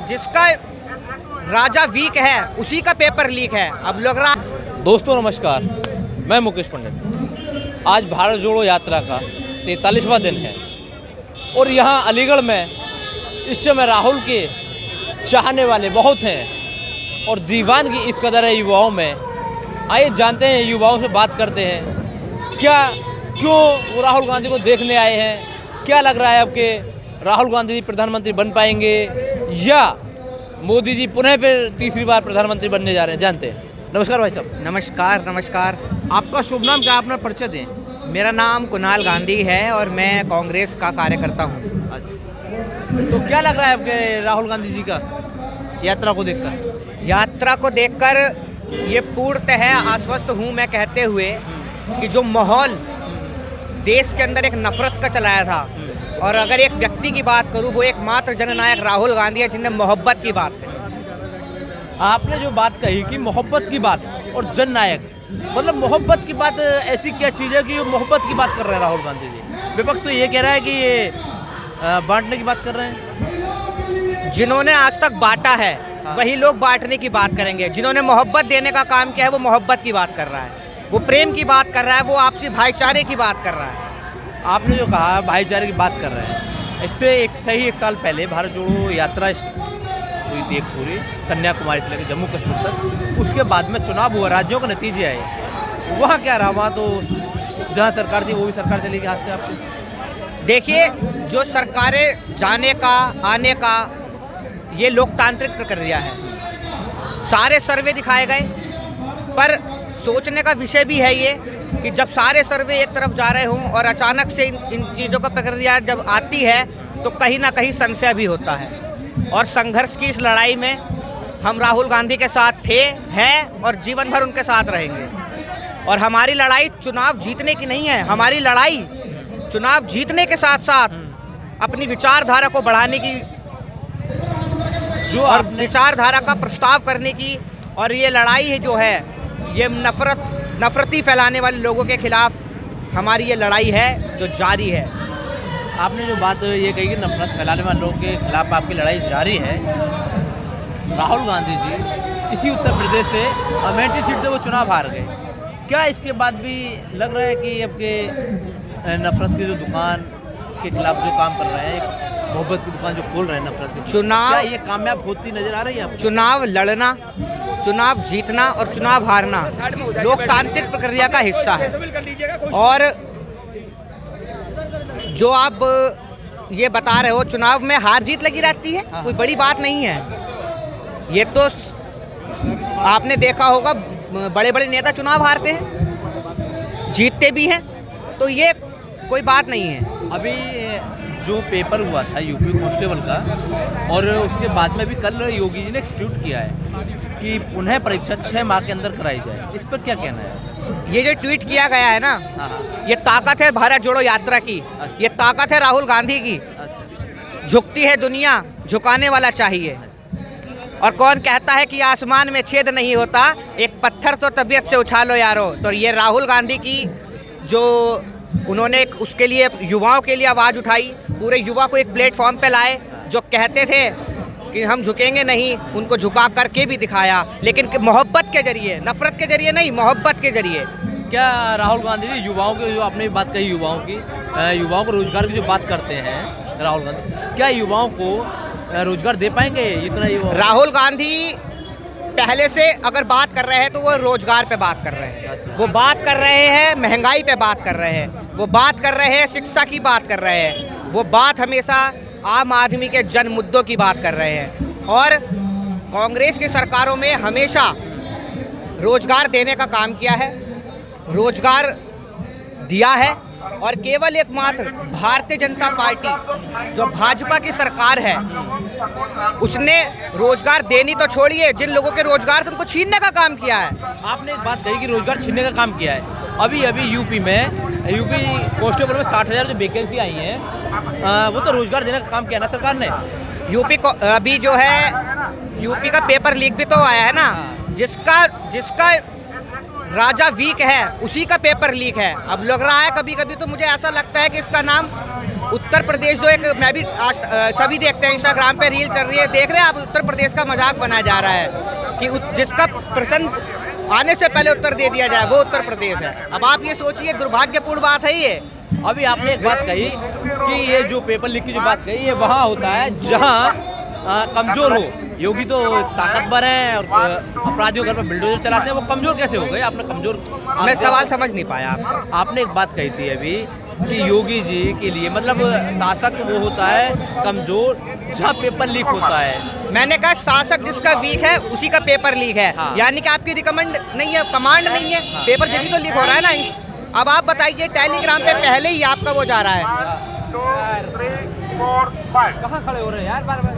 जिसका राजा वीक है उसी का पेपर लीक है। अब लग रहा। दोस्तों नमस्कार, मैं मुकेश पंडित। आज भारत जोड़ो यात्रा का 43वां दिन है और यहाँ अलीगढ़ में इस समय राहुल के चाहने वाले बहुत हैं और दीवानगी इस कदर है युवाओं में। आइए जानते हैं, युवाओं से बात करते हैं, क्यों वो राहुल गांधी को देखने आए हैं। क्या लग रहा है आपके, राहुल गांधी जी प्रधानमंत्री बन पाएंगे या मोदी जी पुनः फिर तीसरी बार प्रधानमंत्री बनने जा रहे हैं, जानते हैं। नमस्कार भाई साहब। नमस्कार नमस्कार। आपका शुभ नाम क्या, अपना परिचय दें। मेरा नाम कुणाल गांधी है और मैं कांग्रेस का कार्यकर्ता हूँ। तो क्या लग रहा है आपके राहुल गांधी जी का यात्रा को देखकर? यात्रा को देखकर ये पूर्णतः आश्वस्त हूँ मैं कहते हुए कि जो माहौल देश के अंदर एक नफरत का चलाया था, और अगर एक व्यक्ति की बात करूँ वो एकमात्र जननायक राहुल गांधी है जिनने मोहब्बत की बात कही। आपने जो बात कही कि मोहब्बत की बात और जननायक, मतलब मोहब्बत की बात ऐसी क्या चीज़ है कि वो मोहब्बत की बात कर रहे हैं राहुल गांधी जी? विपक्ष तो ये कह रहा है कि ये बांटने की बात कर रहे हैं। जिन्होंने आज तक बांटा है वही लोग बांटने की बात करेंगे। जिन्होंने मोहब्बत देने का काम किया है वो मोहब्बत की बात कर रहा है, वो प्रेम की बात कर रहा है, वो आपसी भाईचारे की बात कर रहा है। आपने जो कहा भाईचारे की बात कर रहे हैं, इससे एक साल पहले भारत जोड़ो यात्रा हुई थी, एक पूरी कन्याकुमारी से लेकर जम्मू कश्मीर तक। उसके बाद में चुनाव हुआ, राज्यों के नतीजे आए, वहाँ क्या रहा? वहाँ तो जहाँ सरकार थी वो भी सरकार चली गई हाथ से आपकी। देखिए, जो सरकारें जाने का आने का ये लोकतांत्रिक प्रक्रिया है। सारे सर्वे दिखाए गए, पर सोचने का विषय भी है ये कि जब सारे सर्वे एक तरफ जा रहे हों और अचानक से इन चीज़ों का प्रक्रिया जब आती है तो कहीं ना कहीं संशय भी होता है। और संघर्ष की इस लड़ाई में हम राहुल गांधी के साथ थे, हैं और जीवन भर उनके साथ रहेंगे। और हमारी लड़ाई चुनाव जीतने की नहीं है, हमारी लड़ाई चुनाव जीतने के साथ साथ अपनी विचारधारा को बढ़ाने की, जो और विचारधारा का प्रस्ताव करने की। और ये लड़ाई है जो है ये नफरती फैलाने वाले लोगों के खिलाफ हमारी ये लड़ाई है जो जारी है। आपने जो बात ये कही कि नफरत फैलाने वाले लोगों के खिलाफ आपकी लड़ाई जारी है। राहुल गांधी जी इसी उत्तर प्रदेश से अमेठी सीट से वो चुनाव हार गए। क्या इसके बाद भी लग रहा है कि आपके नफरत की जो दुकान के खिलाफ जो काम कर रहे हैं, मोहब्बत की दुकान जो खोल रहे हैं नफरत की, चुनाव क्या ये कामयाब होती नजर आ रही है आपको? चुनाव लड़ना, चुनाव जीतना और चुनाव हारना लोकतांत्रिक प्रक्रिया का हिस्सा है। और जो आप ये बता रहे हो चुनाव में हार जीत लगी रहती है, कोई बड़ी बात नहीं है। ये तो आपने देखा होगा, बड़े बड़े नेता चुनाव हारते हैं, जीतते भी हैं, तो ये कोई बात नहीं है। अभी जो पेपर हुआ था यूपी कांस्टेबल का, और उसके बाद में भी कल योगी जी ने एक ट्वीट किया है कि पुनः परीक्षा 6 माह के अंदर कराई जाए। इस पर क्या कहना है? ये जो ट्वीट किया गया है ना, ये ताकत है भारत जोड़ो यात्रा की। अच्छा। ये ताकत है राहुल गांधी की। अच्छा। झुकती है दुनिया, झुकाने वाला चाहिए। और कौन कहता है कि आसमान में छेद नहीं होता, एक पत्थर तो तबीयत से उछालो यारो। तो ये राहुल गांधी की जो उन्होंने उसके लिए युवाओं के लिए आवाज़ उठाई, पूरे युवा को एक प्लेटफॉर्म पे लाए। जो कहते थे कि हम झुकेंगे नहीं, उनको झुका करके भी दिखाया, लेकिन मोहब्बत के जरिए, नफरत के जरिए नहीं, मोहब्बत के जरिए। क्या राहुल गांधी जी युवाओं की, जो आपने बात कही युवाओं को रोजगार की जो बात करते हैं राहुल गांधी, क्या युवाओं को रोजगार दे पाएंगे इतना? राहुल गांधी पहले से अगर बात कर रहे हैं तो वो रोजगार पे बात कर रहे हैं, वो बात कर रहे हैं महंगाई पे बात कर रहे हैं, वो बात कर रहे हैं शिक्षा की बात कर रहे हैं, वो बात हमेशा आम आदमी के जन मुद्दों की बात कर रहे हैं। और कांग्रेस की सरकारों में हमेशा रोजगार देने का काम किया है, रोजगार दिया है। और केवल एकमात्र भारतीय जनता पार्टी जो भाजपा की सरकार है उसने रोजगार देनी तो छोड़िए, जिन लोगों के रोजगार से उनको छीनने का काम किया है। आपने एक बात कही कि रोजगार छीनने का काम किया है। अभी यूपी कांस्टेबल में 60,000 जो वैकेंसी आई हैं, वो तो रोजगार देने का काम किया ना सरकार ने। यूपी को अभी जो है यूपी का पेपर लीक भी तो आया है ना, जिसका राजा वीक है उसी का पेपर लीक है। अब लग रहा है कभी कभी तो मुझे ऐसा लगता है कि इसका नाम उत्तर प्रदेश जो एक मैं भी आज सभी देखते हैं इंस्टाग्राम पे रील चल रही है, देख रहे हैं आप, उत्तर प्रदेश का मजाक बनाया जा रहा है कि जिसका प्रश्न आने से पहले उत्तर दे दिया जाए वो उत्तर प्रदेश है। अब आप ये सोचिए, दुर्भाग्यपूर्ण बात है ये। अभी आपने एक बात कही कि ये जो पेपर लीक की जो बात कही, ये वहाँ होता है जहाँ कमजोर हो। योगी तो ताकतवर हैं और अपराधियों घर पर बिल्डोजर चलाते हैं, वो कमजोर कैसे हो गए? आपने कमजोर, मैं सवाल समझ नहीं पाया। आपने एक बात कही थी अभी कि योगी जी के लिए मतलब शासक वो होता है कमजोर जहाँ पेपर लीक होता है। मैंने कहा शासक जिसका वीक है उसी का पेपर लीक है। हाँ। यानी कि आपकी रिकमेंड नहीं है, कमांड नहीं है। हाँ। पेपर जब भी तो लीक हो रहा है ना। अब आप बताइए, टेलीग्राम पे पहले ही आपका वो जा रहा है। कहाँ खड़े हो रहे हैं यार बार बार?